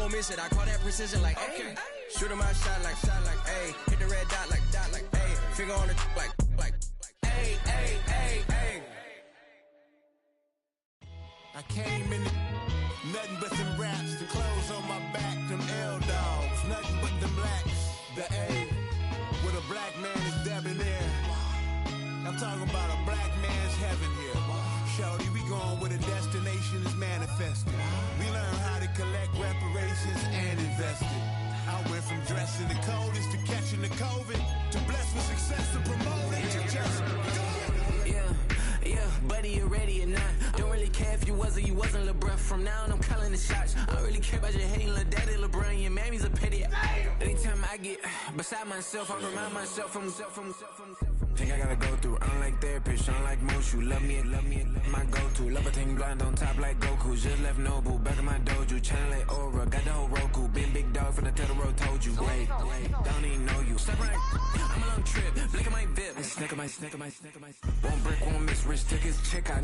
won't miss it. I call that precision like, okay. Shooting my shot like, ayy. Hit the red dot like, ayy. Finger on the like, ayy, ayy, ayy, ayy. I came in nothing but them raps, the clothes on my back, them L-dogs, nothing but them blacks. The A, with a black man is debonair. I'm talking about a black man's heaven here. Shorty, we going where the destination is manifested. We learn how to collect reparations and invest it. I went from dressing the coldest to catching the COVID, to blessed with success to promote it, to just do it. Yeah, buddy, you ready or not? Don't really care if you was or you wasn't LeBron. From now on, I'm calling the shots. I don't really care about your hating little daddy LeBron. Your mammy's a pity. Anytime I get beside myself, I remind myself from think I gotta go through. I don't like therapist, I don't like Mushu. Love me, my go-to. Love a thing blind on top like Goku. Just left Noble, back in my dojo. Channel like Aura, got the whole Roku. Been big dog from the Tether Road, told you. Wait, don't even know you. Step right, I'm a long trip. Blick at my VIP. Snicker my. One brick, one miss. Rich tickets, check out.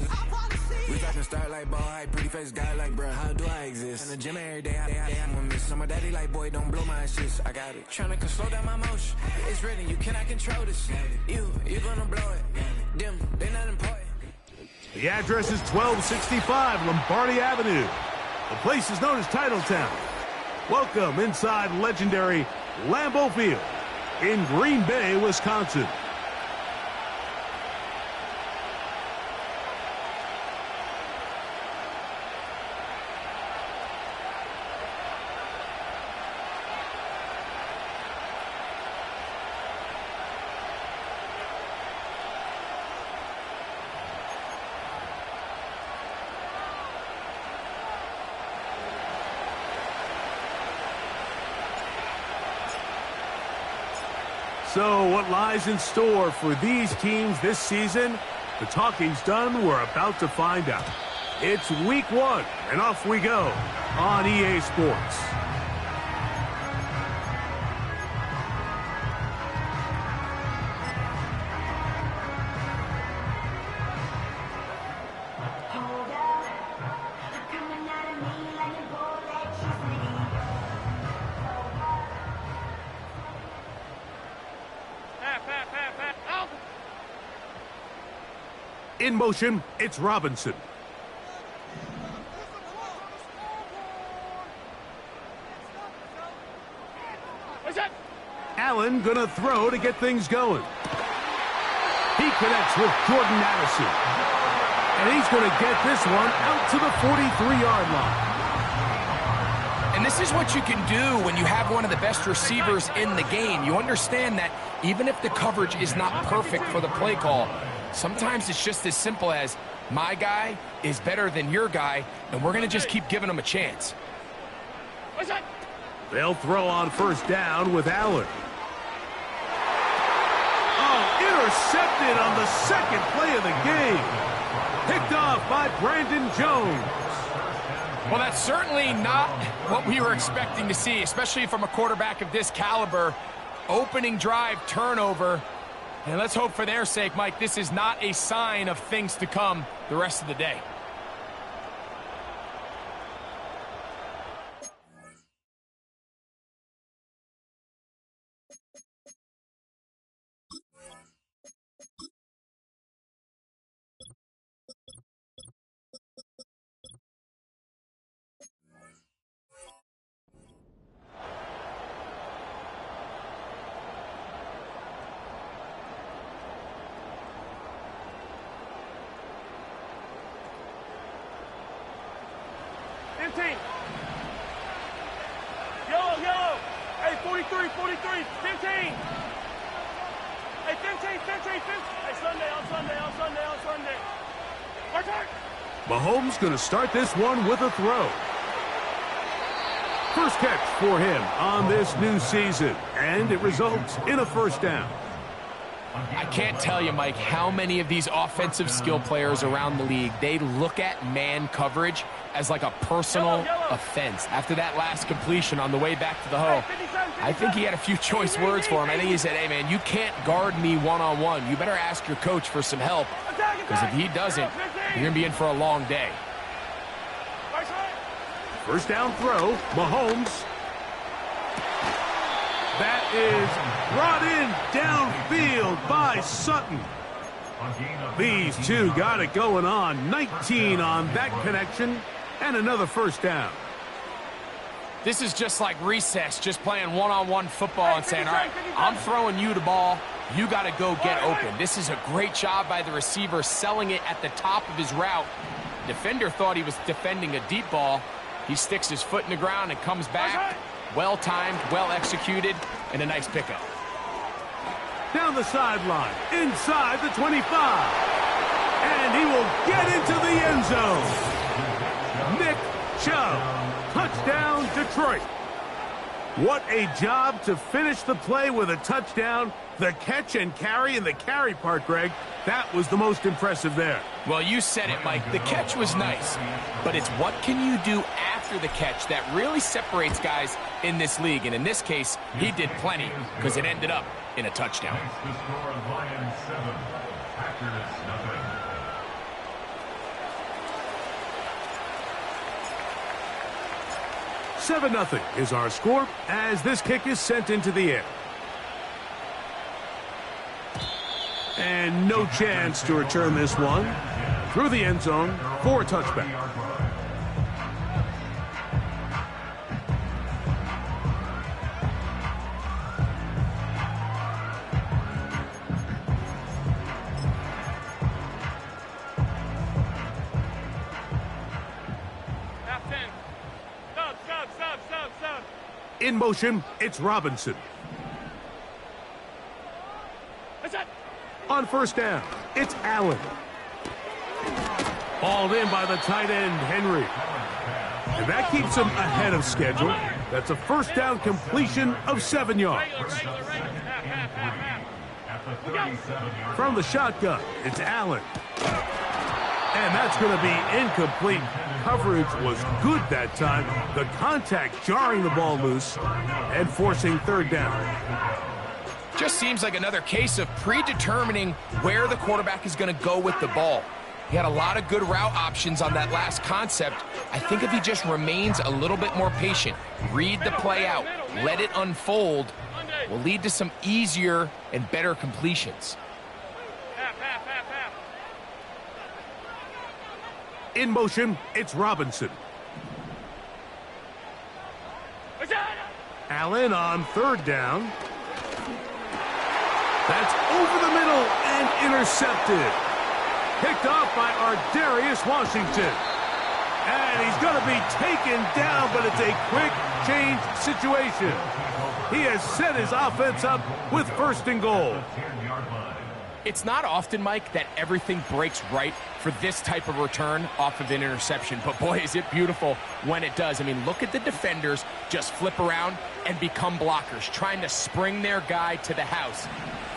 We talking start like ball hype, pretty face guy like bruh. How do I exist? In the gym every day, I'm gonna miss. So my daddy like, boy, don't blow my shit. I got it. Tryna slow down my motion. It's written, you cannot control this. You gonna blow it. Them, they not important. The address is 1265 Lombardi Avenue. The place is known as Titletown. Welcome inside legendary Lambeau Field in Green Bay, Wisconsin. So what lies in store for these teams this season? The talking's done. We're about to find out. It's week 1, and off we go on EA Sports. In motion, it's Robinson. Allen gonna throw to get things going. He connects with Jordan Addison. And he's gonna get this one out to the 43-yard line. And this is what you can do when you have one of the best receivers in the game. You understand that even if the coverage is not perfect for the play call, sometimes it's just as simple as, my guy is better than your guy, and we're going to just keep giving him a chance. They'll throw on first down with Allen. Oh, intercepted on the second play of the game. Picked off by Brandon Jones. Well, that's certainly not what we were expecting to see, especially from a quarterback of this caliber. Opening drive turnover. And let's hope for their sake, Mike, this is not a sign of things to come the rest of the day. Yellow. Hey, 43, 15. Hey, 15. Hey, Sunday. Mark. Mahomes going to start this one with a throw. First catch for him on this new season, and it results in a first down. I can't tell you, Mike, how many of these offensive skill players around the league, they look at man coverage as like a personal offense. After that last completion on the way back to the hole, I think he had a few choice words for him. I think he said, hey, man, you can't guard me one-on-one. You better ask your coach for some help, because if he doesn't, you're going to be in for a long day. First down throw, Mahomes. That is brought in downfield by Sutton. These two got it going on. 19 on that connection and another first down. This is just like recess, just playing one-on-one football and saying, all right, I'm throwing you the ball. You got to go get open. This is a great job by the receiver selling it at the top of his route. Defender thought he was defending a deep ball. He sticks his foot in the ground and comes back. Well-timed, well-executed, and a nice pickup. Down the sideline, inside the 25. And he will get into the end zone. Nick Chubb. Touchdown, Detroit. What a job to finish the play with a touchdown. The catch and carry, and the carry part, Greg, that was the most impressive there. Well, you said it, Mike. The catch was nice, but it's what can you do after the catch that really separates guys in this league. And in this case, he did plenty because it ended up in a touchdown. The score of Lions 7, Packers nothing. 7-0 is our score as this kick is sent into the air. And no chance to return this one through the end zone for a touchback. In motion, it's Robinson. On first down, it's Allen. Hauled in by the tight end, Henry. And that keeps him ahead of schedule. That's a first down completion of 7 yards. From the shotgun, it's Allen. And that's going to be incomplete. Coverage was good that time. The contact jarring the ball loose and forcing third down. Just seems like another case of predetermining where the quarterback is going to go with the ball. He had a lot of good route options on that last concept. I think if he just remains a little bit more patient, read the play out, let it unfold, will lead to some easier and better completions. In motion, it's Robinson. Allen on third down. That's over the middle and intercepted. Picked off by Ardarius Washington. And he's going to be taken down, but it's a quick change situation. He has set his offense up with first and goal. It's not often, Mike, that everything breaks right for this type of return off of an interception. But, boy, is it beautiful when it does. I mean, look at the defenders just flip around and become blockers, trying to spring their guy to the house.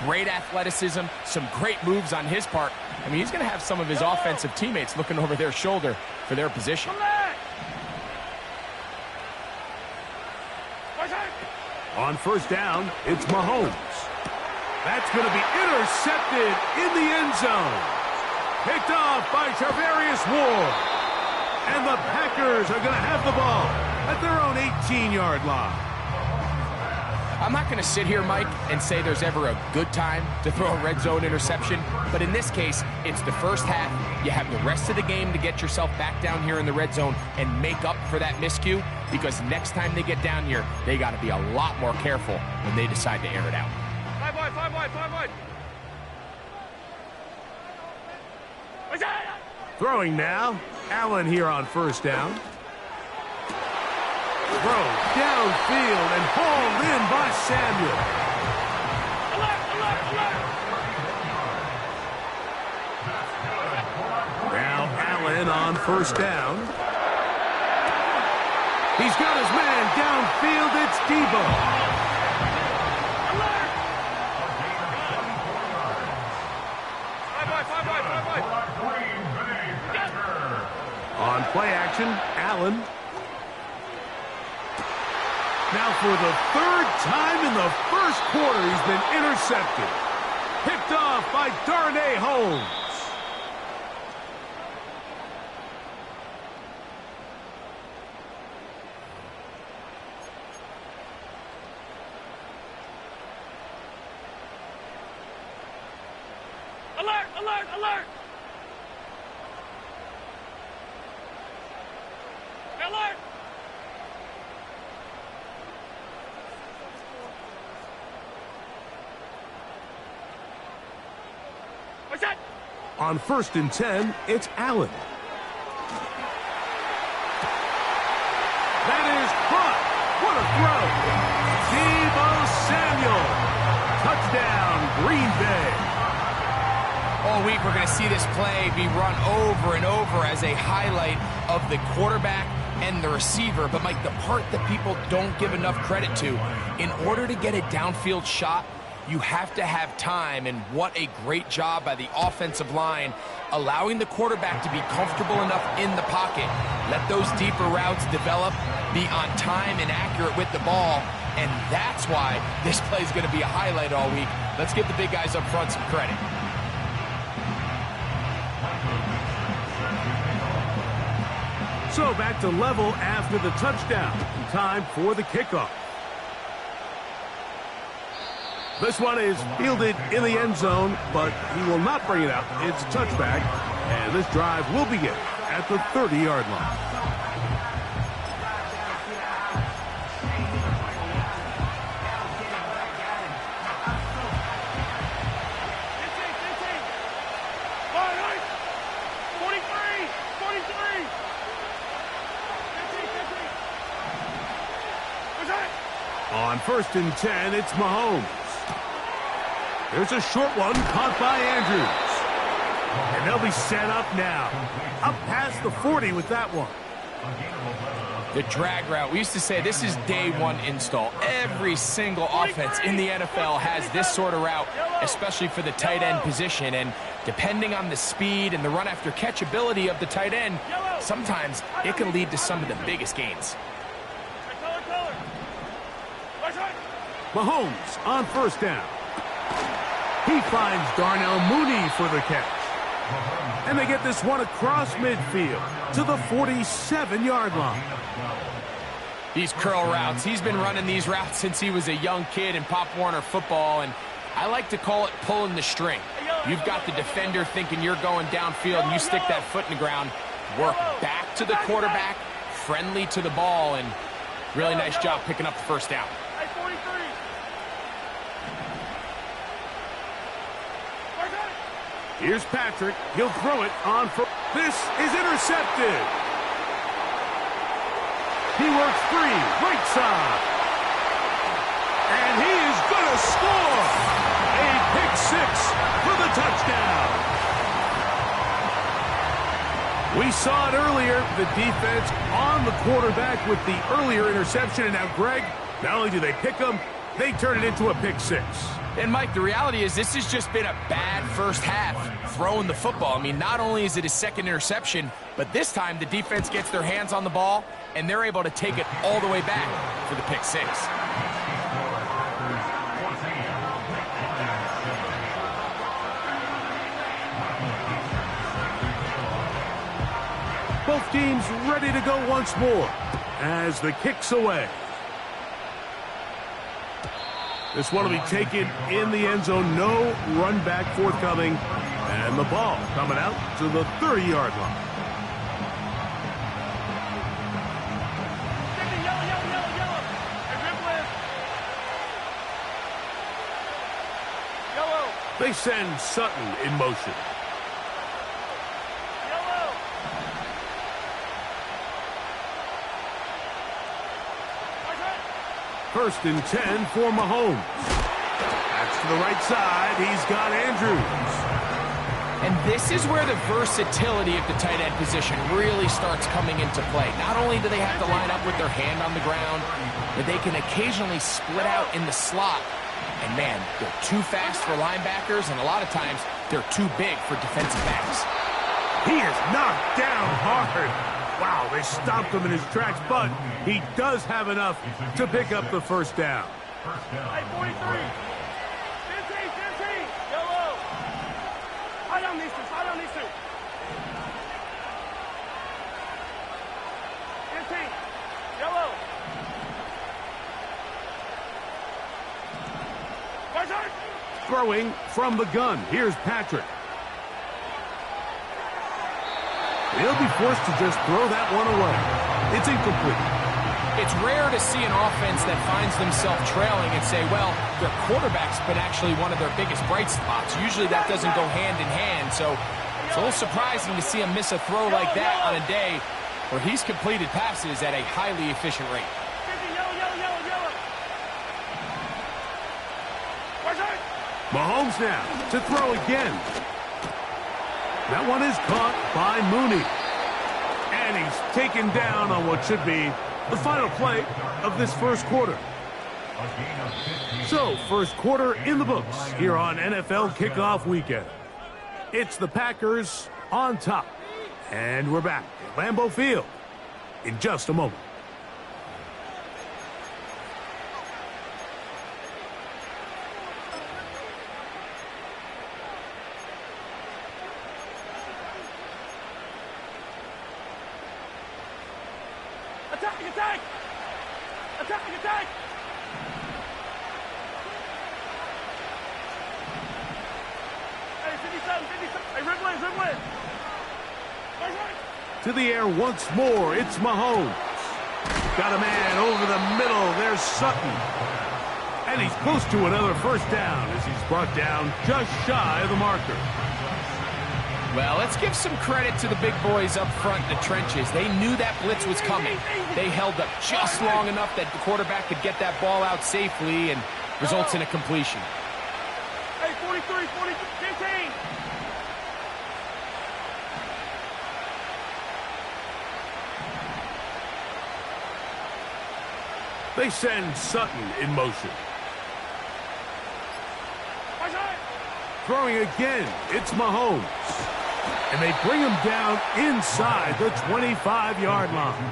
Great athleticism, some great moves on his part. I mean, he's going to have some of his offensive teammates looking over their shoulder for their position. On first down, it's Mahomes. That's going to be intercepted in the end zone. Picked off by Charvarius Ward. And the Packers are going to have the ball at their own 18-yard line. I'm not going to sit here, Mike, and say there's ever a good time to throw a red zone interception. But in this case, it's the first half. You have the rest of the game to get yourself back down here in the red zone and make up for that miscue. Because next time they get down here, they got to be a lot more careful when they decide to air it out. Five wide. Throwing now, Allen here on first down. Throw downfield and hauled in by Samuel. Now Allen on first down. He's got his man downfield. It's Debo. On play action, Allen. Now for the third time in the first quarter, he's been intercepted. Picked off by Darnay Holmes. Alert! Alert! Alert! Alert! What's that? On 1st and 10, it's Allen. That is caught. What a throw. Deebo Samuel. Touchdown, Green Bay. All week we're going to see this play be run over and over as a highlight of the quarterback and the receiver. But, Mike, the part that people don't give enough credit to, in order to get a downfield shot, you have to have time, and what a great job by the offensive line allowing the quarterback to be comfortable enough in the pocket. Let those deeper routes develop, be on time and accurate with the ball, and that's why this play is going to be a highlight all week. Let's give the big guys up front some credit. So back to level after the touchdown. Time for the kickoff. This one is fielded in the end zone, but he will not bring it out. It's a touchback, and this drive will begin at the 30-yard line. On 1st and 10, it's Mahomes. There's a short one caught by Andrews. And they'll be set up now. Up past the 40 with that one. The drag route. We used to say this is day one install. Every single offense in the NFL has this sort of route, especially for the tight end position. And depending on the speed and the run after catch ability of the tight end, sometimes it can lead to some of the biggest gains. Mahomes on 1st down. He finds Darnell Mooney for the catch. And they get this one across midfield to the 47-yard line. These curl routes, he's been running these routes since he was a young kid in Pop Warner football, and I like to call it pulling the string. You've got the defender thinking you're going downfield, and you stick that foot in the ground, work back to the quarterback, friendly to the ball, and really nice job picking up the 1st down. Here's Patrick. He'll throw it on for... This is intercepted. He works free. Right side. And he is going to score. A pick 6 for the touchdown. We saw it earlier. The defense on the quarterback with the earlier interception. And now, Greg, not only do they pick him, they turn it into a pick 6. And, Mike, the reality is this has just been a bad first half throwing the football. I mean, not only is it his 2nd interception, but this time the defense gets their hands on the ball, and they're able to take it all the way back for the pick 6. Both teams ready to go once more as the kick's away. This one will be taken in the end zone. No run back forthcoming. And the ball coming out to the 30-yard line. They send Sutton in motion. First and 10 for Mahomes. That's to the right side. He's got Andrews. And this is where the versatility of the tight end position really starts coming into play. Not only do they have to line up with their hand on the ground, but they can occasionally split out in the slot. And, man, they're too fast for linebackers, and a lot of times they're too big for defensive backs. He is knocked down hard. Wow, they stopped him in his tracks, but he does have enough to pick up the 1st down. Hey, 43. 15, 15. Yellow. Hide on these two. Hide on these two. 15. Yellow. Throwing from the gun. Here's Patrick. He'll be forced to just throw that one away. It's incomplete. It's rare to see an offense that finds themselves trailing and say, well, their quarterback's been actually one of their biggest bright spots. Usually that doesn't go hand in hand, so it's a little surprising to see him miss a throw like that on a day where he's completed passes at a highly efficient rate. Mahomes now to throw again. That one is caught by Mooney. And he's taken down on what should be the final play of this first quarter. So, first quarter in the books here on NFL Kickoff Weekend. It's the Packers on top. And we're back at Lambeau Field in just a moment. Attack! Attack! Hey, 57. Hey, Ripley. To the air once more, it's Mahomes. Got a man over the middle. There's Sutton. And he's close to another first down as he's brought down just shy of the marker. Well, let's give some credit to the big boys up front in the trenches. They knew that blitz was coming. They held up just long enough that the quarterback could get that ball out safely and results in a completion. Hey, 43, 15. They send Sutton in motion. Throwing again, it's Mahomes. And they bring him down inside the 25-yard line.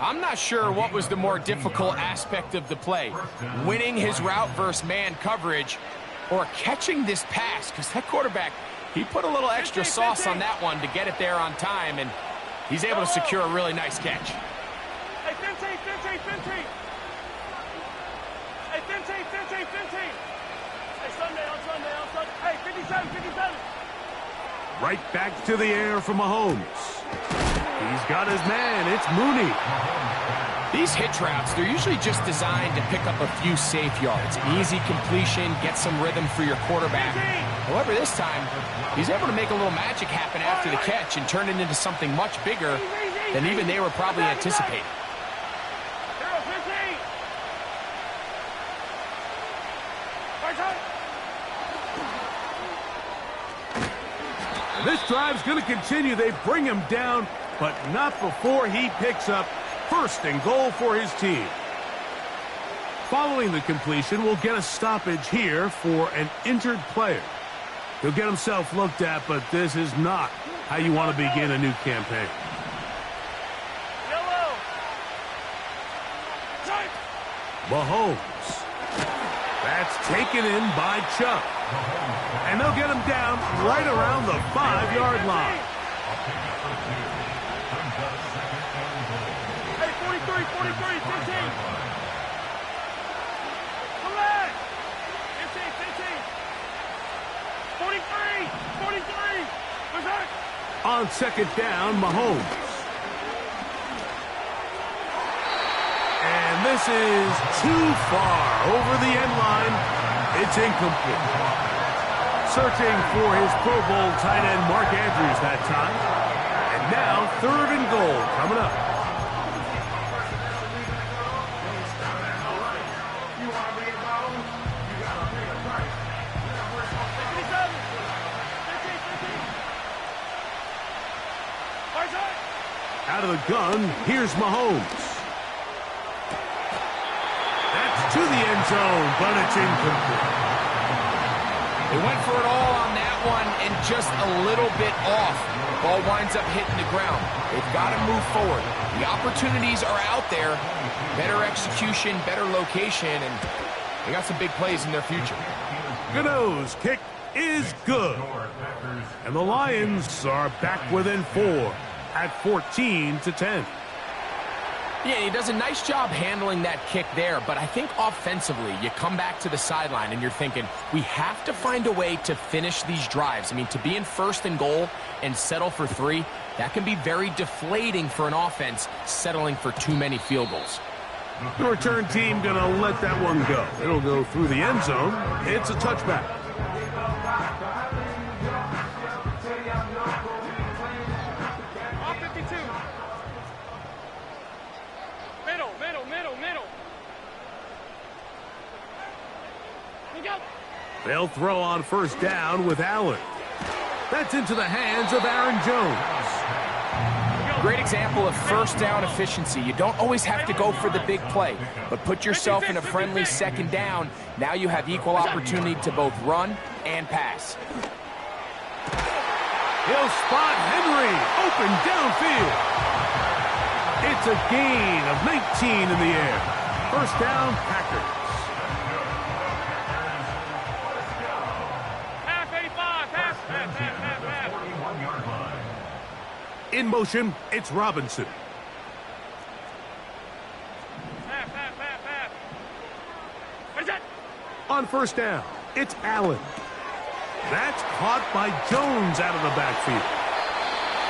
I'm not sure what was the more difficult aspect of the play, winning his route versus man coverage or catching this pass, because that quarterback, he put a little extra sauce on that one to get it there on time, and he's able to secure a really nice catch. Hey, 15. Hey, Sunday. Hey, 57. Right back to the air for Mahomes. He's got his man. It's Mooney. These hitch routes, they're usually just designed to pick up a few safe yards. Easy completion, get some rhythm for your quarterback. However, this time, he's able to make a little magic happen after the catch and turn it into something much bigger than even they were probably anticipating. This drive's going to continue. They bring him down, but not before he picks up first and goal for his team. Following the completion, we'll get a stoppage here for an injured player. He'll get himself looked at, but this is not how you want to begin a new campaign. Mahomes. That's taken in by Chubb. And they'll get him down right around the 5-yard line. Hey, 43, 15. Come back. 15. 43. What's that? On second down, Mahomes. And this is too far over the end line. It's incomplete. Searching for his Pro Bowl tight end Mark Andrews that time. And now third and goal coming up. Out of the gun, here's Mahomes. That's to the end zone, but it's incomplete. They went for it all on that one and just a little bit off. Ball winds up hitting the ground. They've got to move forward. The opportunities are out there. Better execution, better location, and they got some big plays in their future. Gano's kick is good. And the Lions are back within 4 at 14-10. Yeah, he does a nice job handling that kick there, but I think offensively, you come back to the sideline and you're thinking, we have to find a way to finish these drives. I mean, to be in 1st and goal and settle for 3, that can be very deflating for an offense settling for too many field goals. The return team going to let that one go. It'll go through the end zone. It's a touchback. Off 52. Middle. They'll throw on 1st down with Allen. That's into the hands of Aaron Jones. Great example of 1st down efficiency. You don't always have to go for the big play, but put yourself in a friendly 2nd down. Now you have equal opportunity to both run and pass. He'll spot Henry open downfield. It's a gain of 19 in the air. 1st down, Packers. In motion, it's Robinson. On 1st down, it's Allen. That's caught by Jones out of the backfield.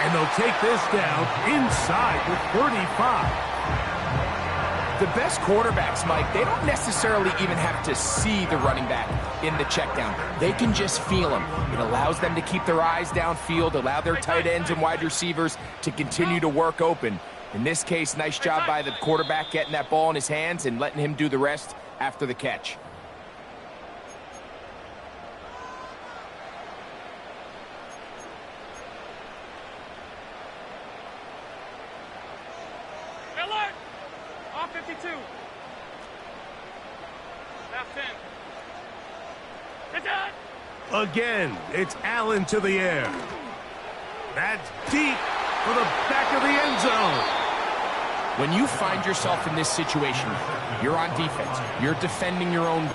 And they'll take this down inside the 35. The best quarterbacks, Mike, they don't necessarily even have to see the running back in the check down. They can just feel him. It allows them to keep their eyes downfield, allow their tight ends and wide receivers to continue to work open. In this case, nice job by the quarterback getting that ball in his hands and letting him do the rest after the catch. Off 52. Half 10. Again, it's Allen to the air. That's deep for the back of the end zone. When you find yourself in this situation, you're on defense. You're defending your own.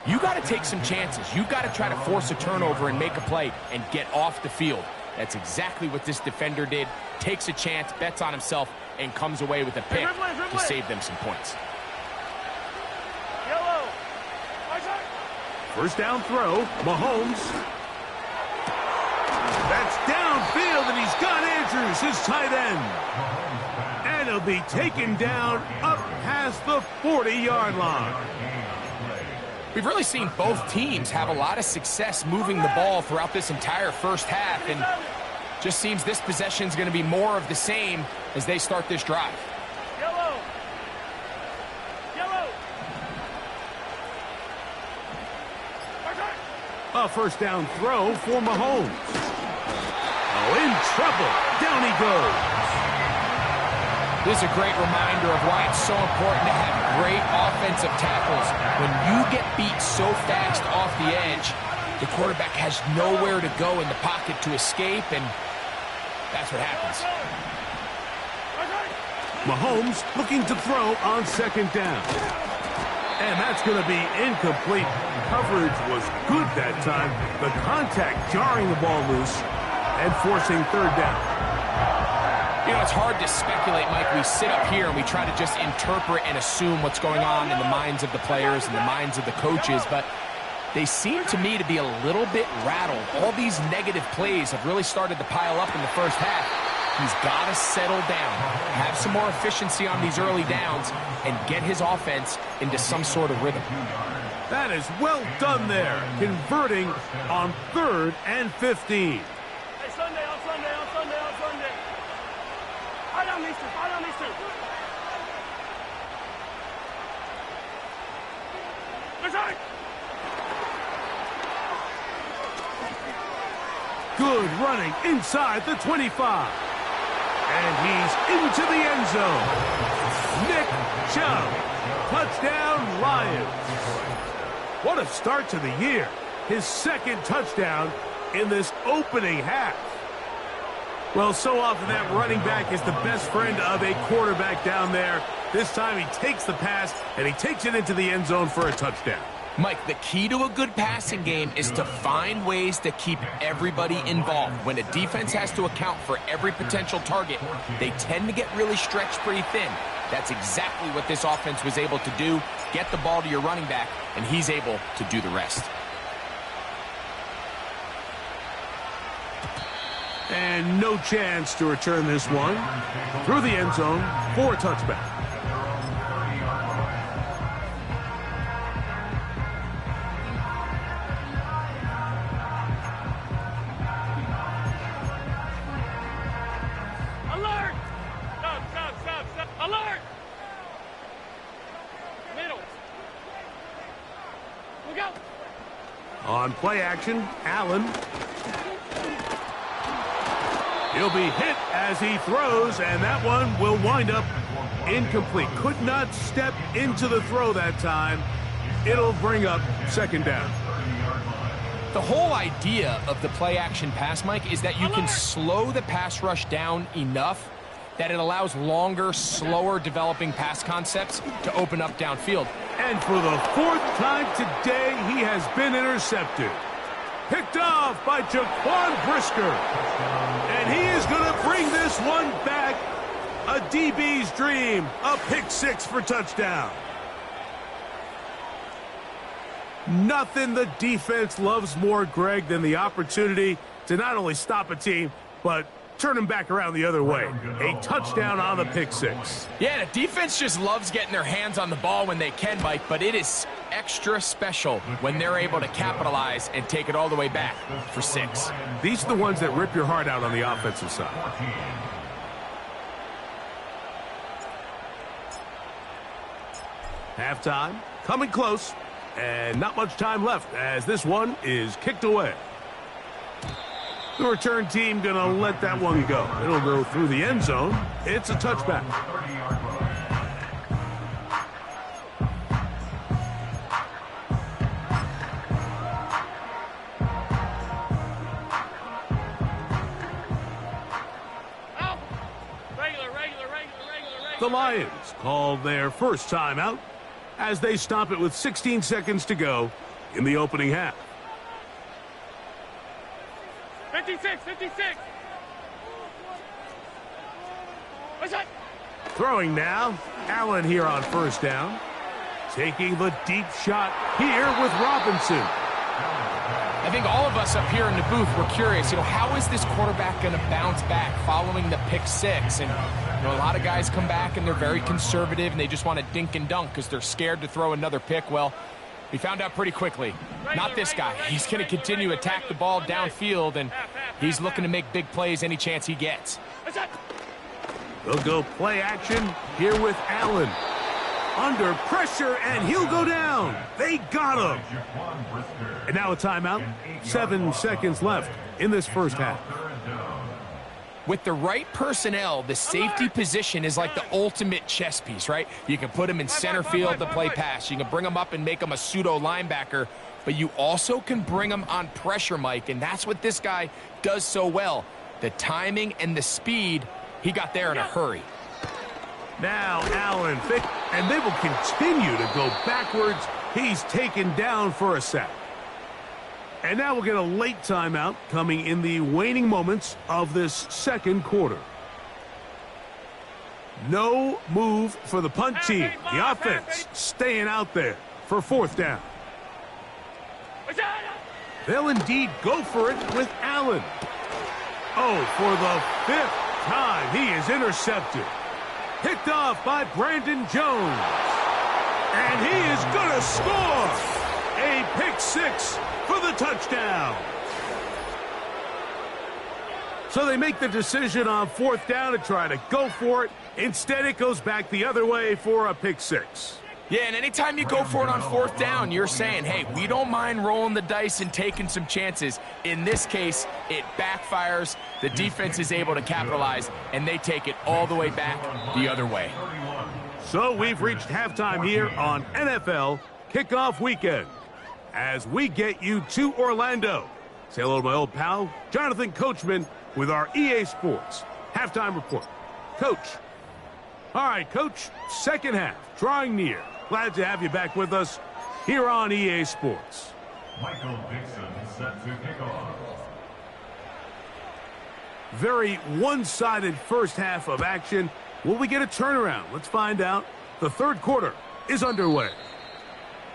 You got to take some chances. You got to try to force a turnover and make a play and get off the field. That's exactly what this defender did. Takes a chance, bets on himself, and comes away with a pick to save them some points. Yellow. 1st down throw, Mahomes. That's downfield, and he's got Andrews, his tight end. And he'll be taken down up past the 40-yard line. We've really seen both teams have a lot of success moving the ball throughout this entire 1st half, and just seems this possession is going to be more of the same as they start this drive. Yellow. A 1st down throw for Mahomes. Oh, in trouble. Down he goes. This is a great reminder of why it's so important to have great offensive tackles. When you get beat so fast off the edge, the quarterback has nowhere to go in the pocket to escape, and that's what happens. Mahomes looking to throw on 2nd down. And that's going to be incomplete. Coverage was good that time. The contact jarring the ball loose and forcing 3rd down. You know, it's hard to speculate, Mike. We sit up here and we try to just interpret and assume what's going on in the minds of the players and the minds of the coaches, but they seem to me to be a little bit rattled. All these negative plays have really started to pile up in the 1st half. He's got to settle down, have some more efficiency on these early downs, and get his offense into some sort of rhythm. That is well done there, converting on 3rd and 15. Hey, Sunday. Right on these two. Good running inside the 25. And he's into the end zone. Nick Chubb. Touchdown, Lions. What a start to the year. His 2nd touchdown in this opening half. Well, so often that running back is the best friend of a quarterback down there. This time he takes the pass, and he takes it into the end zone for a touchdown. Mike, the key to a good passing game is to find ways to keep everybody involved. When a defense has to account for every potential target, they tend to get really stretched pretty thin. That's exactly what this offense was able to do. Get the ball to your running back, and he's able to do the rest. And no chance to return this one through the end zone for a touchback. Alert! Stop. Alert! Middle. Look out! On play action, Allen. He'll be hit as he throws, and that one will wind up incomplete. Could not step into the throw that time. It'll bring up second down. The whole idea of the play-action pass, Mike, is that you can slow the pass rush down enough that it allows longer, slower developing pass concepts to open up downfield. And for the fourth time today, he has been intercepted. Picked off by Jaquan Brisker. And he is going to bring this one back. A DB's dream. A pick six for touchdown. Nothing the defense loves more, Greg, than the opportunity to not only stop a team, but turn them back around the other way. A touchdown on the pick six. Yeah, the defense just loves getting their hands on the ball when they can, Mike, but it is extra special when they're able to capitalize and take it all the way back for six. These are the ones that rip your heart out on the offensive side. Halftime, coming close, and not much time left as this one is kicked away. The return team going to let that one go. It'll go through the end zone. It's a touchback. The Lions called their first timeout as they stop it with 16 seconds to go in the opening half. 56. What's that? Throwing now, Allen here on first down. Taking the deep shot here with Robinson. I think all of us up here in the booth were curious, how is this quarterback going to bounce back following the pick six? And, a lot of guys come back and they're very conservative and they just want to dink and dunk because they're scared to throw another pick. Well, we found out pretty quickly. Not this guy. He's going to continue to attack the ball downfield, and he's looking to make big plays any chance he gets. They'll go play action here with Allen. Under pressure, and he'll go down. They got him. And now a timeout. 7 seconds left in this first half. With the right personnel, the safety position is like the ultimate chess piece, right? You can put him in center field to play pass. You can bring him up and make him a pseudo linebacker, but you also can bring him on pressure, Mike, and that's what this guy does so well. The timing and the speed, he got there in a hurry. Now Allen, and they will continue to go backwards. He's taken down for a sack. And now we'll get a late timeout coming in the waning moments of this second quarter. No move for the punt team. The offense staying out there for fourth down. They'll indeed go for it with Allen. Oh, for the fifth time, he is intercepted. Picked off by Brandon Jones. And he is going to score. A pick six for the touchdown. So they make the decision on fourth down to try to go for it. Instead, it goes back the other way for a pick six. Yeah, and anytime you go for it on fourth down, you're saying, hey, we don't mind rolling the dice and taking some chances. In this case, it backfires. The defense is able to capitalize, and they take it all the way back the other way. So we've reached halftime here on NFL Kickoff Weekend. As we get you to Orlando. Say hello to my old pal, Jonathan Coachman, with our EA Sports halftime report. Coach. All right, Coach, second half, drawing near. Glad to have you back with us here on EA Sports. Michael Dixon set to kick off. Very one-sided first half of action. Will we get a turnaround? Let's find out. The third quarter is underway.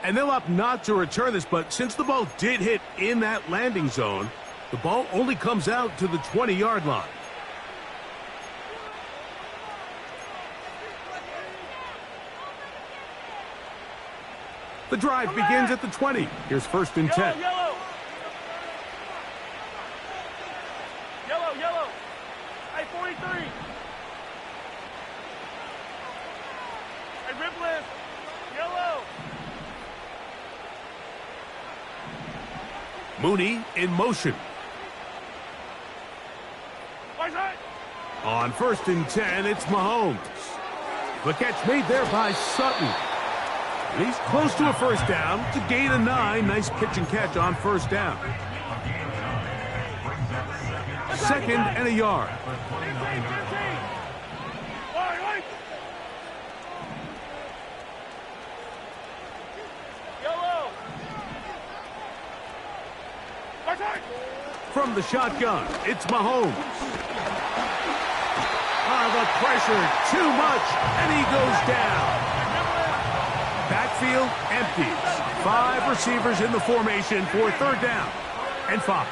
And they'll opt not to return this, but since the ball did hit in that landing zone, the ball only comes out to the 20-yard line. The drive begins at the 20. Here's first and 10. Yellow. Hey, 43. Hey, rip lift. Yellow. Mooney in motion. On first and 10, it's Mahomes. The catch made there by Sutton. And he's close to a first down to gain a 9. Nice pitch and catch on first down. Second and a yard. From the shotgun, it's Mahomes. The pressure, too much, and he goes down. Backfield empties. 5 receivers in the formation for third down and 5.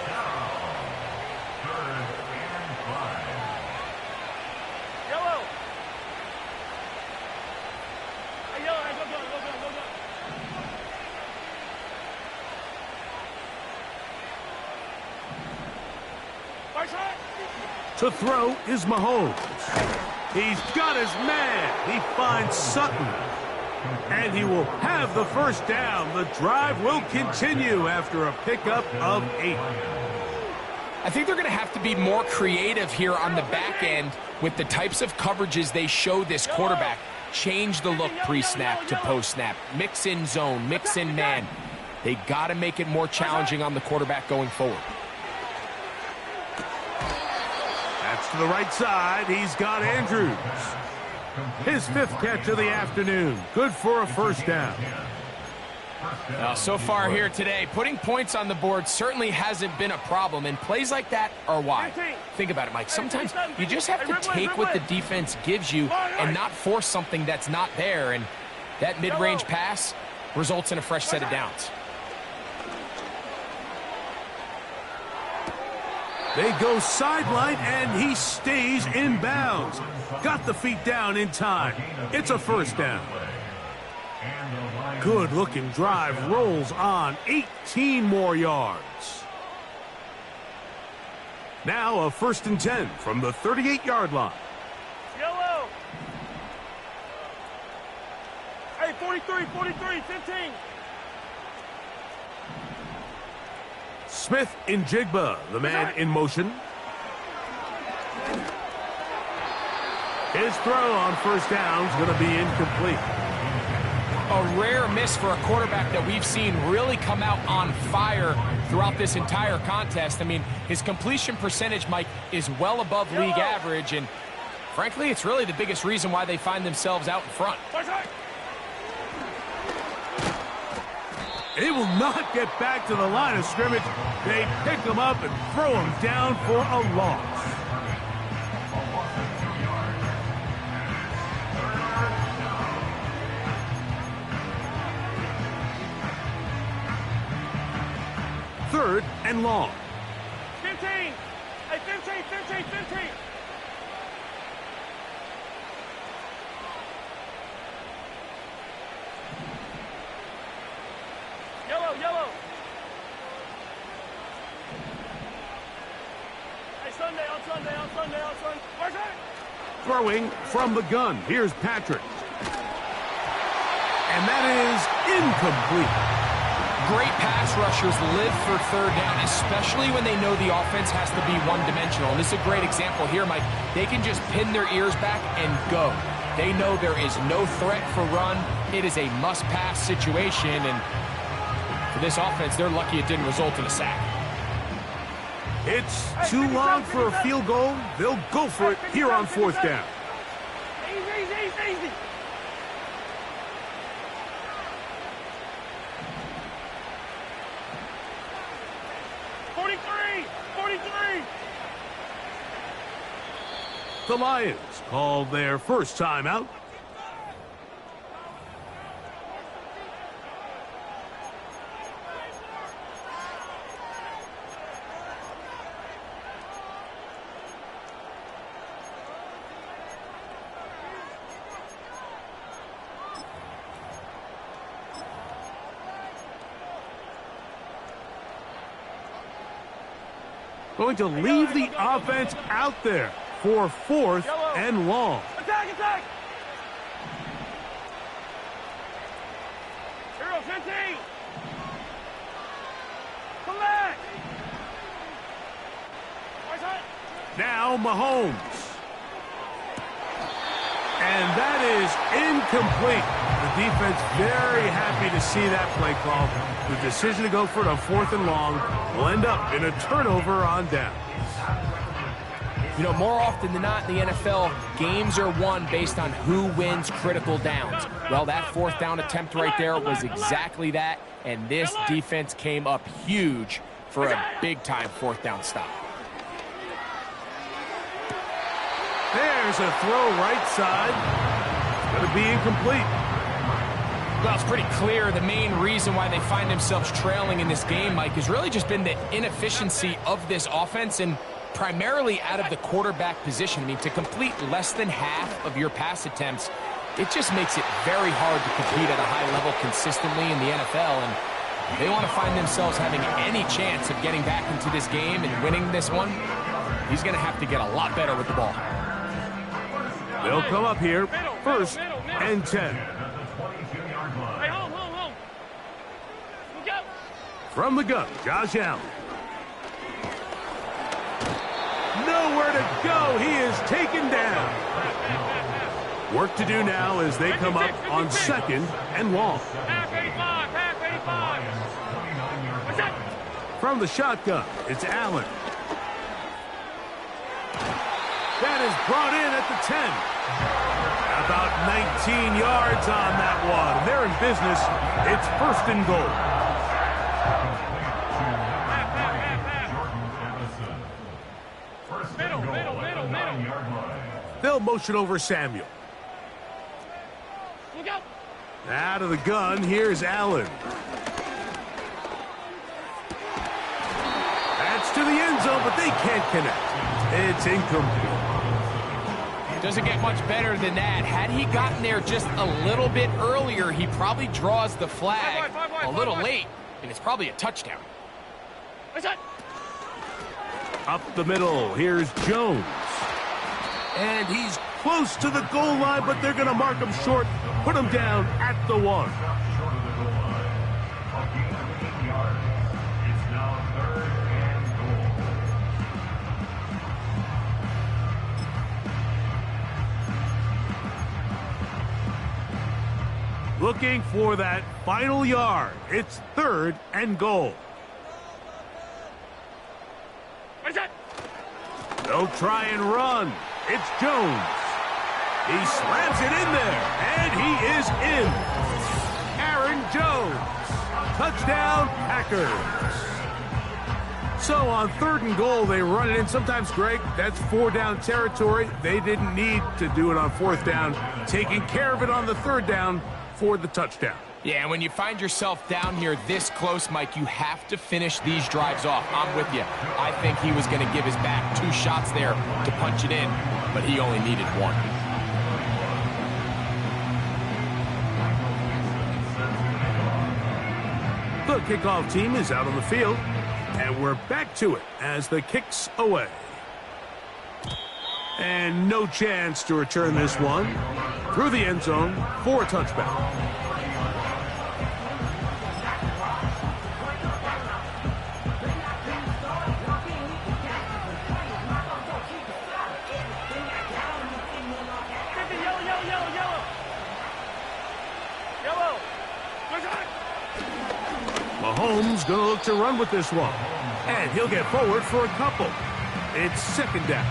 Yellow. Hey, yellow, go. To throw is Mahomes. He's got his man. He finds Sutton. And he will have the first down. The drive will continue after a pickup of 8. I think they're going to have to be more creative here on the back end with the types of coverages they show this quarterback. Change the look pre-snap to post-snap. Mix in zone, mix in man. They got to make it more challenging on the quarterback going forward. That's to the right side. He's got Andrews. His 5th catch of the afternoon. Good for a first down. So far here today, putting points on the board certainly hasn't been a problem, and plays like that are why. Think about it, Mike. Sometimes you just have to take what the defense gives you and not force something that's not there, and that mid-range pass results in a fresh set of downs. They go sideline, and he stays in bounds. Got the feet down in time. It's a first down. Good-looking drive rolls on. 18 more yards. Now a first and 10 from the 38-yard line. Yellow. Hey, 43, 15. Smith in Jigba, the man in motion. His throw on first down is going to be incomplete. A rare miss for a quarterback that we've seen really come out on fire throughout this entire contest. I mean, his completion percentage, Mike, is well above league average, and frankly, it's really the biggest reason why they find themselves out in front. They will not get back to the line of scrimmage. They pick him up and throw him down for a loss. Third and long. 15. Hey, 15. Yellow. Hey, Sunday. Throwing from the gun. Here's Patrick. And that is incomplete. Great pass rushers live for third down, especially when they know the offense has to be one-dimensional. And this is a great example here, Mike. They can just pin their ears back and go. They know there is no threat for run. It is a must-pass situation, and for this offense, they're lucky it didn't result in a sack. It's too long for a field goal. They'll go for it here on 4th down. Easy. 43. The Lions call their first timeout. Going to leave the offense out there for 4th and long. Attack! Hero 15. Come back. Now Mahomes. And that is incomplete. The defense very happy to see that play call. The decision to go for it on 4th and long will end up in a turnover on down. You know, more often than not in the NFL, games are won based on who wins critical downs. Well, that 4th down attempt right there was exactly that, and this defense came up huge for a big-time 4th down stop. There's a throw right side. It's going to be incomplete. Well, it's pretty clear the main reason why they find themselves trailing in this game, Mike, has really just been the inefficiency of this offense and primarily out of the quarterback position. I mean, to complete less than half of your pass attempts, it just makes it very hard to compete at a high level consistently in the NFL. And if they want to find themselves having any chance of getting back into this game and winning this one, he's going to have to get a lot better with the ball. They'll come up here, 1st and 10. Hey, home. Go. From the gun, Josh Allen. Nowhere to go. He is taken down. Work to do now as they come up on 2nd and long. Half 85. From the shotgun, it's Allen. That is brought in at the 10. About 19 yards on that one. They're in business. It's 1st and goal. Middle. They'll motion over Samuel. Look out. Out of the gun, here's Allen. That's to the end zone, but they can't connect. It's incomplete. Doesn't get much better than that. Had he gotten there just a little bit earlier, he probably draws the flag a little late, and it's probably a touchdown. Up the middle, here's Jones. And he's close to the goal line, but they're going to mark him short, put him down at the 1. Looking for that final yard. It's 3rd and goal. They'll try and run. It's Jones. He slams it in there, and he is in. Aaron Jones. Touchdown, Packers. So on 3rd and goal, they run it in. Sometimes, Greg, that's 4-down territory. They didn't need to do it on 4th down. Taking care of it on the 3rd down for the touchdown. Yeah, and when you find yourself down here this close, Mike, you have to finish these drives off. I'm with you. I think he was going to give his back 2 shots there to punch it in, but he only needed 1. The kickoff team is out on the field, and we're back to it as the kick's away. And no chance to return this one through the end zone for a touchback. Mahomes going to look to run with this one. And he'll get forward for a couple. It's second down.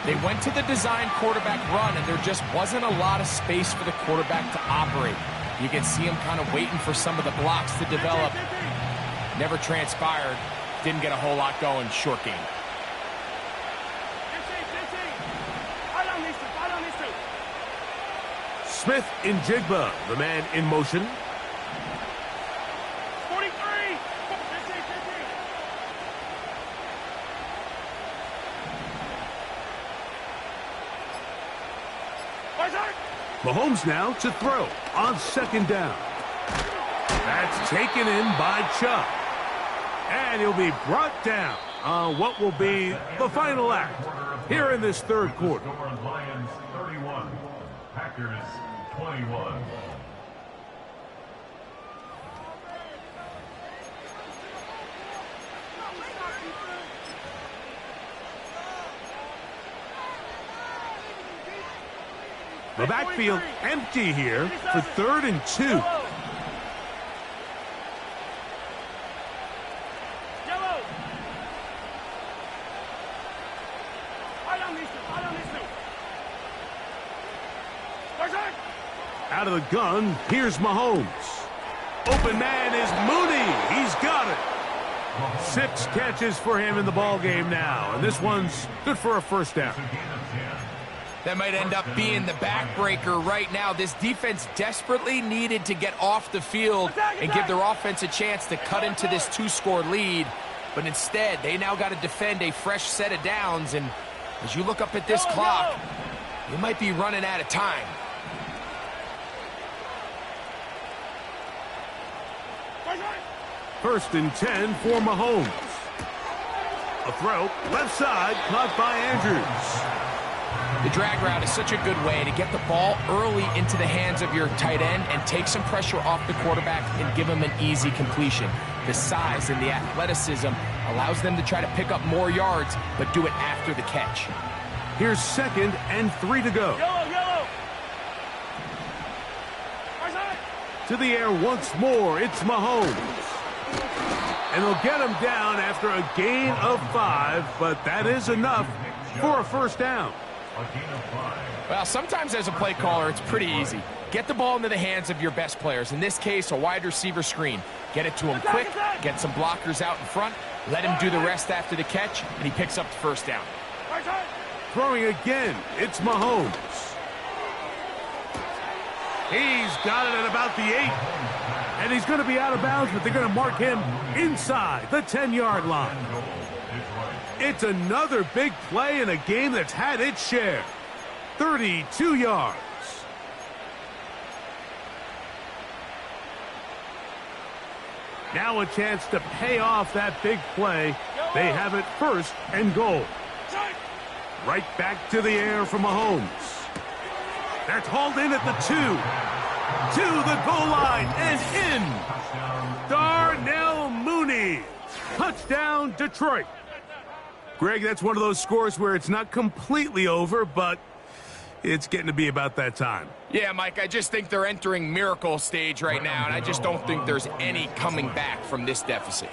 They went to the design quarterback run, and there just wasn't a lot of space for the quarterback to operate. You can see him kind of waiting for some of the blocks to develop. Never transpired. Didn't get a whole lot going. Short game. Smith in Jigba, the man in motion. 43. Mahomes now to throw on second down. That's taken in by Chubb. And he'll be brought down on what will be the final act here in this third quarter. Lions 31, Packers 21. The backfield empty here for 3rd and 2. Out of the gun, here's Mahomes. Open man is Mooney. He's got it. 6 catches for him in the ball game now, and this one's good for a first down. That might end up being the backbreaker right now. This defense desperately needed to get off the field and give their offense a chance to cut into this 2-score lead. But instead, they now got to defend a fresh set of downs. And as you look up at this clock, you might be running out of time. First and 10 for Mahomes. A throw, left side, caught by Andrews. The drag route is such a good way to get the ball early into the hands of your tight end and take some pressure off the quarterback and give him an easy completion. The size and the athleticism allows them to try to pick up more yards, but do it after the catch. Here's 2nd and 3 to go. Yellow. To the air once more, it's Mahomes. And they'll get him down after a gain of 5, but that is enough for a first down. Well, sometimes as a play caller, it's pretty easy. Get the ball into the hands of your best players. In this case, a wide receiver screen. Get it to him quick, get some blockers out in front, let him do the rest after the catch, and he picks up the first down. Throwing again, it's Mahomes. He's got it at about the 8. And he's going to be out of bounds, but they're going to mark him inside the 10-yard line. It's another big play in a game that's had its share. 32 yards. Now a chance to pay off that big play. They have it 1st and goal. Right back to the air for Mahomes. That's hauled in at the 2. To the goal line and in. Darnell Mooney. Touchdown, Detroit. Greg, that's one of those scores where it's not completely over, but it's getting to be about that time. Yeah, Mike, I just think they're entering miracle stage right now, and I just don't think there's any coming back from this deficit.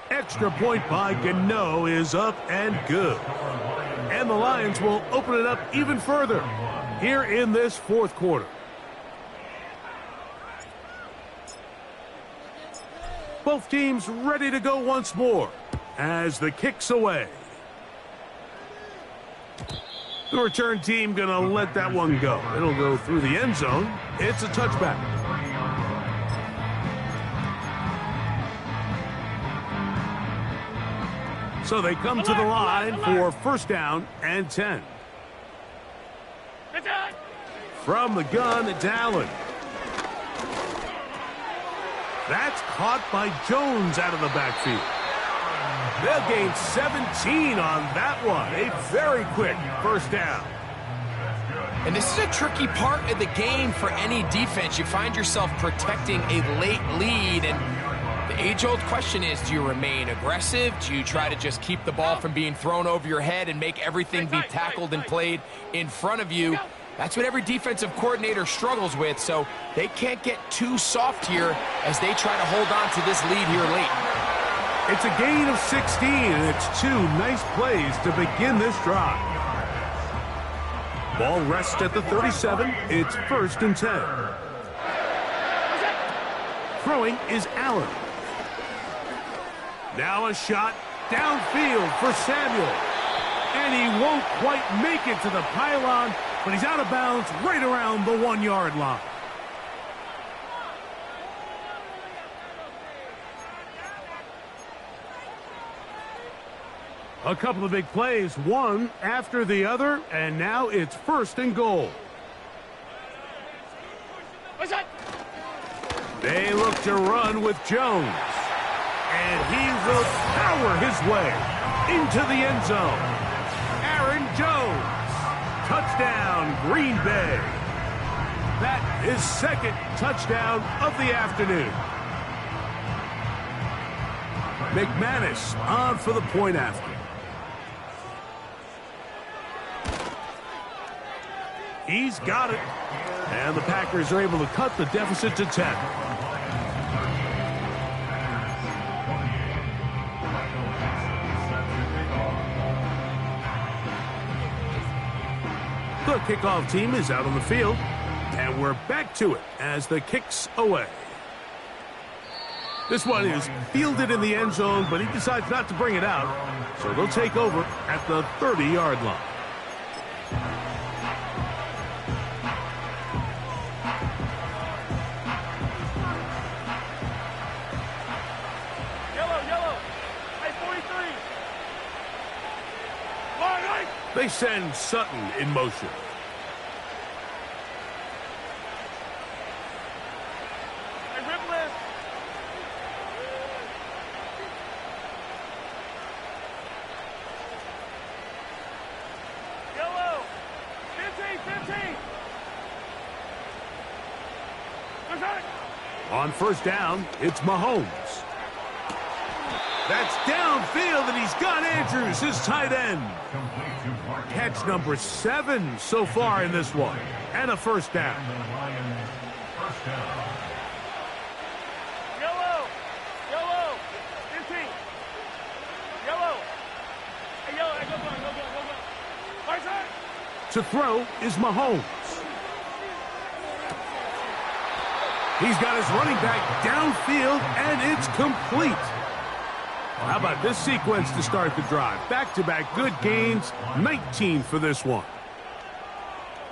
Extra point by Gano is up and good. And the Lions will open it up even further here in this 4th quarter. Both teams ready to go once more as the kick's away. The return team going to let that one go. It'll go through the end zone. It's a touchback. So they come to the line for first down and 10. From the gun, it's Allen. That's caught by Jones out of the backfield. They'll gain 17 on that one. A very quick first down. And this is a tricky part of the game for any defense. You find yourself protecting a late lead, and the age-old question is, do you remain aggressive? Do you try to just keep the ball from being thrown over your head and make everything be tackled and played in front of you? That's what every defensive coordinator struggles with, so they can't get too soft here as they try to hold on to this lead here late. It's a gain of 16, and it's 2 nice plays to begin this drive. Ball rests at the 37. It's 1st and 10. Throwing is Allen. Now a shot downfield for Samuel. And he won't quite make it to the pylon, but he's out of bounds right around the 1-yard line. A couple of big plays, one after the other, and now it's 1st and goal. They look to run with Jones, and he will power his way into the end zone. Aaron Jones, touchdown, Green Bay. That is 2nd touchdown of the afternoon. McManus on for the point after. He's got it. And the Packers are able to cut the deficit to 10. The kickoff team is out on the field. And we're back to it as the kick's away. This one is fielded in the end zone, but he decides not to bring it out. So they'll take over at the 30-yard line. They send Sutton in motion. Yellow. 15. On 1st down, it's Mahomes. That's downfield, and he's got Andrews, his tight end. Catch number 7 so far in this one. And a 1st down. Yellow. 15. Yellow. Hey, yellow. Hey, go. Right side. To throw is Mahomes. He's got his running back downfield, and it's complete. How about this sequence to start the drive? Back-to-back good gains, 19 for this one.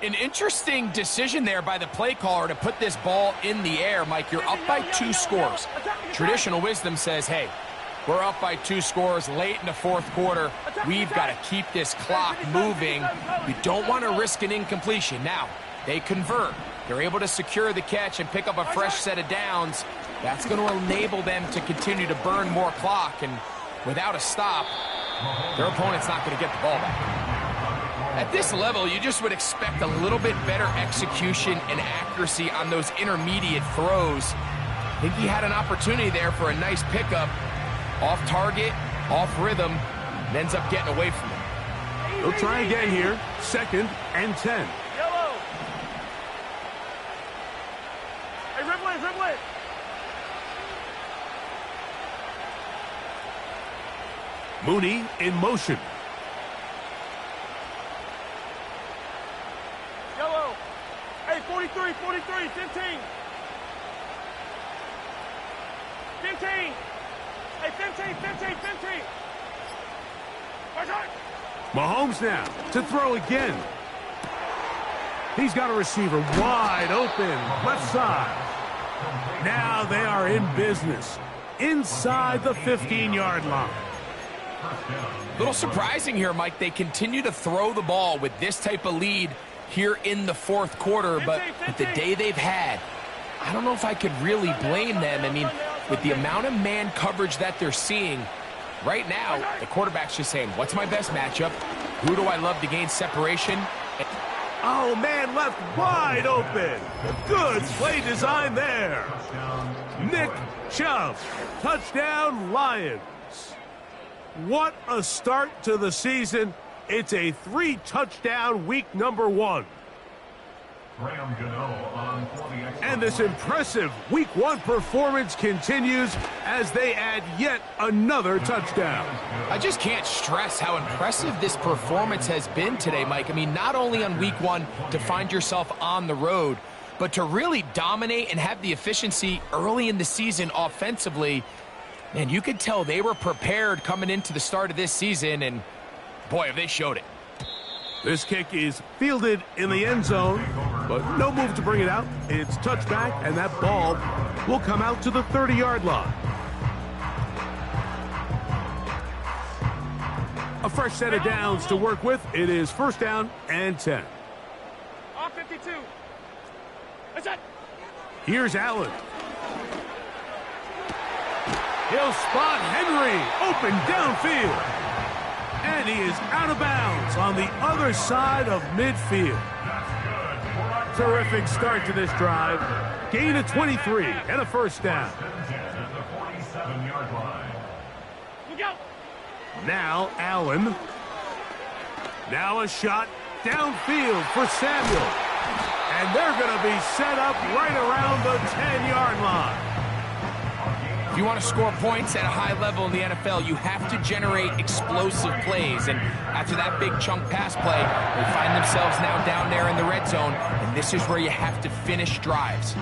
An interesting decision there by the play caller to put this ball in the air. Mike, you're up by 2 scores. Traditional wisdom says, hey, we're up by 2 scores late in the 4th quarter. We've got to keep this clock moving. We don't want to risk an incompletion. Now, they convert. They're able to secure the catch and pick up a fresh set of downs. That's going to enable them to continue to burn more clock, and without a stop, their opponent's not going to get the ball back. At this level, you just would expect a little bit better execution and accuracy on those intermediate throws. I think he had an opportunity there for a nice pickup. Off target, off rhythm, and ends up getting away from him. They'll try again here. 2nd and 10. Yellow. Hey, dribble it. Mooney in motion. Yellow. Hey, 43, 15. 15. Hey, 15. Right side. Mahomes now to throw again. He's got a receiver wide open, left side. Now they are in business inside the 15-yard line. A little surprising here, Mike. They continue to throw the ball with this type of lead here in the 4th quarter, but with the day they've had, I don't know if I could really blame them. I mean, with the amount of man coverage that they're seeing, right now, the quarterback's just saying, what's my best matchup? Who do I love to gain separation? Oh, man left wide open. Good play design there. Nick Chubb, touchdown Lions. What a start to the season. It's a 3-touchdown week number 1. And this impressive Week 1 performance continues as they add yet another touchdown. I just can't stress how impressive this performance has been today, Mike. I mean, not only on Week 1 to find yourself on the road, but to really dominate and have the efficiency early in the season offensively. Man, you could tell they were prepared coming into the start of this season, and boy, have they showed it. This kick is fielded in the end zone, but no move to bring it out. It's touchback, and that ball will come out to the 30-yard line. A fresh set of downs to work with. It is first down and 10. On 52. That's it. Here's Allen. He'll spot Henry open downfield. And he is out of bounds on the other side of midfield. Terrific start to this drive. Gain of 23 and a first down. Now Allen. Now a shot downfield for Samuel. And they're going to be set up right around the 10-yard line. If you want to score points at a high level in the NFL, you have to generate explosive plays. And after that big chunk pass play, they find themselves now down there in the red zone. And this is where you have to finish drives.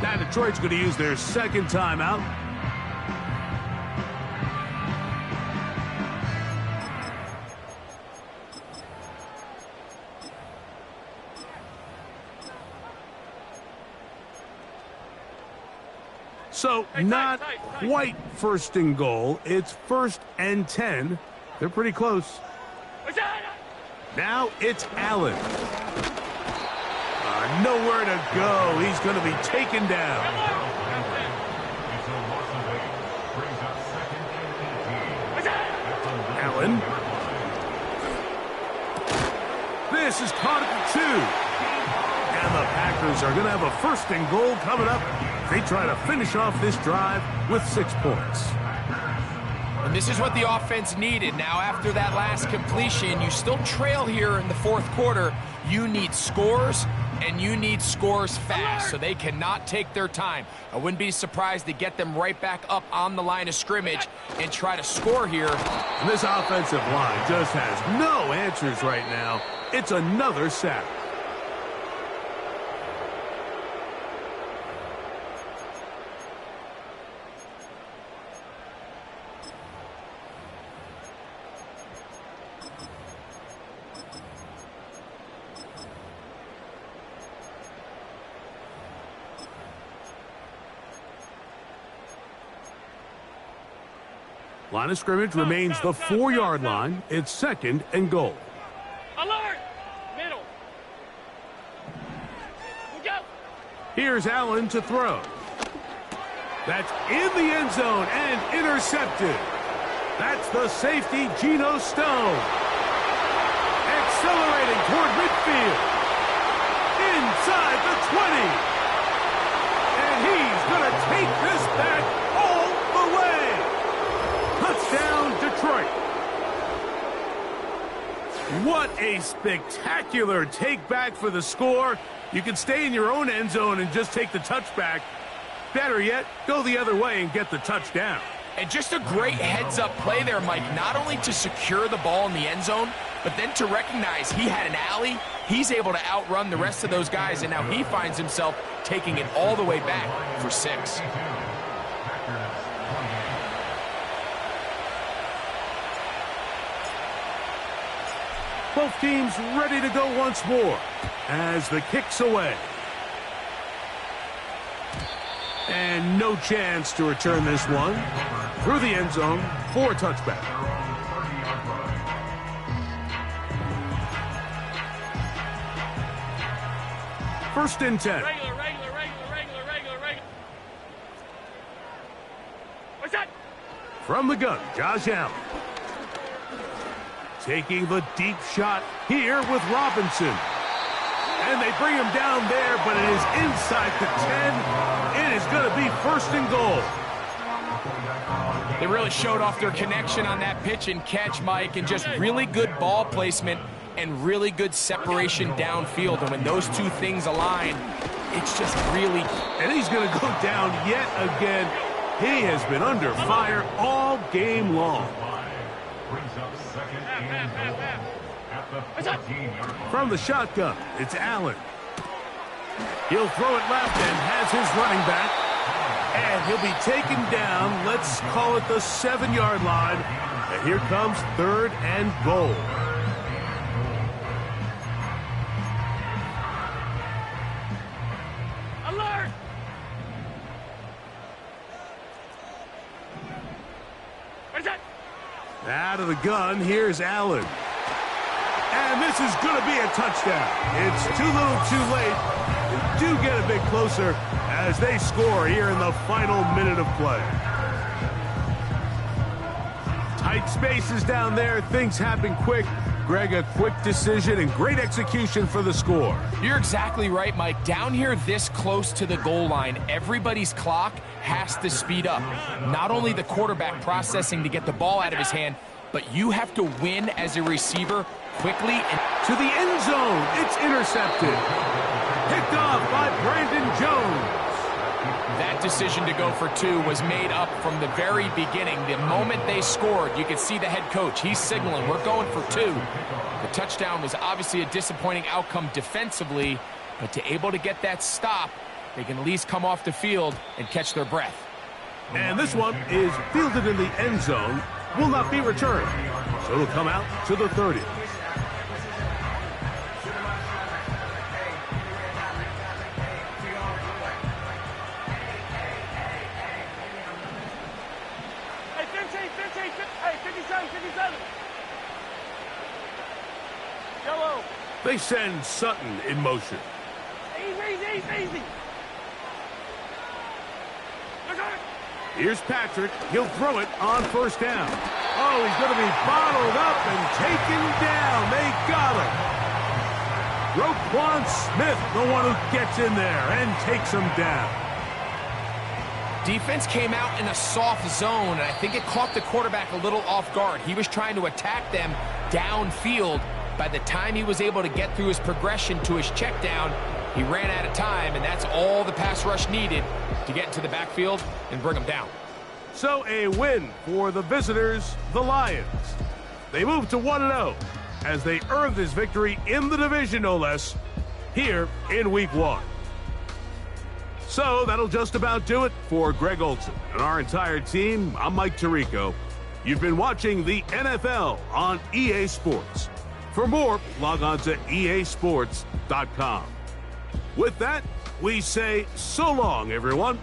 Now Detroit's going to use their second timeout. So not quite first and goal. It's first and 10. They're pretty close. Now it's Allen. Nowhere to go. He's going to be taken down. Allen. This is caught at the 2. And the Packers are going to have a first and goal coming up. They try to finish off this drive with 6 points. And this is what the offense needed. Now, after that last completion, you still trail here in the fourth quarter. You need scores, and you need scores fast, so they cannot take their time. I wouldn't be surprised to get them right back up on the line of scrimmage and try to score here. And this offensive line just has no answers right now. It's another sack. Line of scrimmage remains the 4-yard line. It's second and goal. Alert! Middle. We go. Here's Allen to throw. That's in the end zone and intercepted. That's the safety, Geno Stone. Accelerating toward midfield. Inside the 20. And he's going to take this back all the way. Touchdown, Detroit. What a spectacular take back for the score. You can stay in your own end zone and just take the touchback. Better yet, go the other way and get the touchdown. And just a great heads-up play there, Mike, not only to secure the ball in the end zone, but then to recognize he had an alley. He's able to outrun the rest of those guys, and now he finds himself taking it all the way back for 6. Both teams ready to go once more as the kick's away. And no chance to return this one through the end zone for a touchback. First and 10. Regular. What's that? From the gun, Josh Allen. Taking the deep shot here with Robinson. And they bring him down there, but it is inside the 10. It is going to be first and goal. They really showed off their connection on that pitch and catch, Mike, and just really good ball placement and really good separation downfield. And when those two things align, it's just really... And he's going to go down yet again. He has been under fire all game long. From the shotgun, it's Allen. He'll throw it left and has his running back. And he'll be taken down, let's call it the 7-yard line. And here comes 3rd and goal. Alert! Where's that? Out of the gun, here's Allen. And this is going to be a touchdown. It's too little too late. They do get a bit closer as they score here in the final minute of play. Tight spaces down there. Things happen quick. Greg, a quick decision and great execution for the score. You're exactly right, Mike. Down here this close to the goal line, everybody's clock has to speed up. Not only the quarterback processing to get the ball out of his hand, but you have to win as a receiver quickly. And to the end zone, it's intercepted. Picked off by Brandon Jones. That decision to go for 2 was made up from the very beginning. The moment they scored, you could see the head coach. He's signaling, we're going for 2. The touchdown was obviously a disappointing outcome defensively, but to able to get that stop, they can at least come off the field and catch their breath. And this one is fielded in the end zone, will not be returned. So it'll come out to the 30. They send Sutton in motion. Easy. Here's Patrick. He'll throw it on 1st down. Oh, he's going to be bottled up and taken down. They got him. Roquan Smith, the one who gets in there and takes him down. Defense came out in a soft zone, and I think it caught the quarterback a little off guard. He was trying to attack them downfield. By the time he was able to get through his progression to his check down, he ran out of time, and that's all the pass rush needed to get into the backfield and bring him down. So a win for the visitors, the Lions. They move to 1-0 as they earn this victory in the division, no less, here in Week 1. So that'll just about do it for Greg Olson and our entire team. I'm Mike Tirico. You've been watching the NFL on EA Sports. For more, log on to easports.com. With that, we say so long, everyone.